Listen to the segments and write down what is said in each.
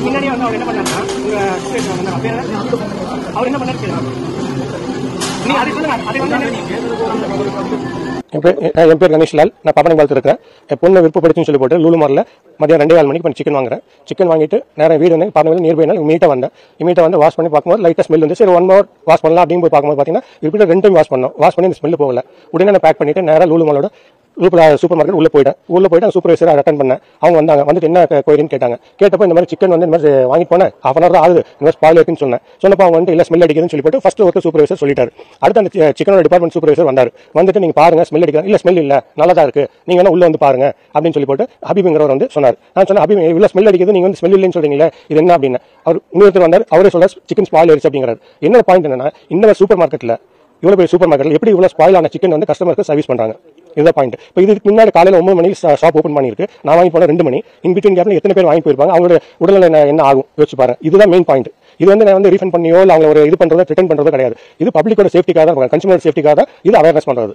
முன்னாடியே வந்து அவர் என்ன பண்ணாருன்னா அவர் என்ன பண்ணாரு என் பேர் கணேஷ்லால். நான் பாப்பனம்பாளத்தில் இருக்கிறேன். என் பொண்ணு விருப்பப்படுச்சுன்னு சொல்லி போட்டு லூலுமாரில் மதியம் 2:15 மணிக்கு இப்போ சிக்கன் வாங்குறேன். சிக்கன் வாங்கிட்டு நேரம் வீடு வந்து பாப்பனம்பாளையம் நியர் பை மீட்டை வந்தேன். மீட்டை வந்து வாஷ் பண்ணி பார்க்கும்போது லைட்டாக ஸ்மெல் வந்து சரி 1 hour வாஷ் பண்ணலாம் அப்படின்னு போய் பார்க்கும்போது பார்த்தீங்கன்னா இப்படி 2 டைம் வாஷ் பண்ணோம். வாஷ் பண்ணி இந்த ஸ்மெல் போகல. உடனே நான் பேக் பண்ணிட்டு நேராக லூலுமாலோட சூப்பர் மார்க்கெட் உள்ள போயிட்டு சூப்பர்வைசரை அட்டன் பண்ணேன். அவங்க வந்தாங்க. வந்துட்டு என்ன கோயிலுன்னு கேட்டாங்க. கேட்டப்போ இந்த மாதிரி சிக்கன் வந்து இந்த மாதிரி வாங்கிட்டு போனேன். ½ hour தான் ஆகுது, இந்த மாதிரி ஸ்பாயில் இருக்குன்னு சொன்னேன். சொன்னப்போ அவங்க வந்து இல்லை ஸ்மெல் அடிக்குதுன்னு சொல்லிட்டு ஃபர்ஸ்ட் ஒருத்தர் சூப்பர்வைசர் சொல்லிட்டாரு. அடுத்து அந்த சிக்கனோட டிபார்ட்மெண்ட் சூப்பர்வைசர் வந்தார். வந்துட்டு நீங்க பாருங்க ஸ்மெல் அடிக்கிறது இல்லை, ஸ்மெல் இல்லை, நல்லா தான் இருக்கு, நீங்க என்ன உள்ள வந்து பாருங்க அப்படின்னு சொல்லி போட்டு ஹபீப்ங்கிறவர் வந்து சொன்னார். நான் சொன்னேன் ஹபீப் இவ்வளவு ஸ்மெல் அடிக்குது, நீங்க வந்து ஸ்மெல் இல்லைன்னு சொல்றீங்களே, இது என்ன அப்படின்னு. அவர் இன்னொருத்தர் வந்தார். அவரே சொல்ல சிக்கன் ஸ்பாயில் ஆயிடுச்சு அப்படிங்கிறார். என்ன பாயிண்ட் என்னன்னா இந்த சூப்பர் மார்க்கெட்ல இவ்வளவு பெரிய சூப்பர் மார்க்கெட்ல எப்படி இவ்வளவு ஸ்பாயில் ஆன சிக்கன் வந்து கஸ்டமருக்கு சர்வீஸ் பண்றாங்க? இதுதான் பாயிண்ட். இப்போ இதுக்கு முன்னாடி காலையில் 9 மணிக்கு ஷாப் ஓப்பன் பண்ணிருக்கு. நான் வாங்கி போன 2 மணி. இன் பிட்வீன் கேப்ல எத்தனை பேர் வாங்கி போயிருப்பாங்க, அவங்களோட உடல்நிலை என்ன ஆகும் யோசிச்சு பாருங்க. இதுதான் மெயின் பாயிண்ட். இது வந்து நான் வந்து ரீஃபண்ட் பண்ணியோ இல்லை அவங்க ஒரு இது பண்றதோ ரிட்டர்ன் பண்றதோ கிடையாது. இது பப்ளிக்கோட சேஃப்டிக்காக தான், கன்சூமர் சேஃப்டிக்காக தான் இது அவேர்னஸ் பண்றது.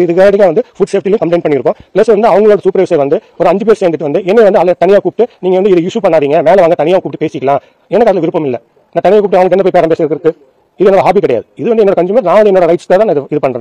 இதுக்காக வந்து ஃபுட் சேஃப்டிலையும் கம்ப்ளைண்ட் பண்ணிருப்போம். பிளஸ் வந்து அவங்களோட சூப்பர்வைசர் வந்து ஒரு 5 பேர் சேர்ந்துட்டு வந்து என்ன வந்து அதில் தனியாக கூப்பிட்டு நீங்க வந்து இது இஷ்யூ பண்ணாதீங்க, மேலே வாங்க தனியாக கூப்பிட்டு பேசிக்கலாம். எனக்கு அதில் விருப்பம் இல்லை. நான் தனியாக கூப்பிட்டு அவங்க என்ன போய் பேரம் பேசுறதுக்கு இது என்னோட ஹாபி கிடையாது. இது வந்து என்னோட கன்சூமர், நான் என்னோட ரைட்ஸ் தான் இது பண்றேன்.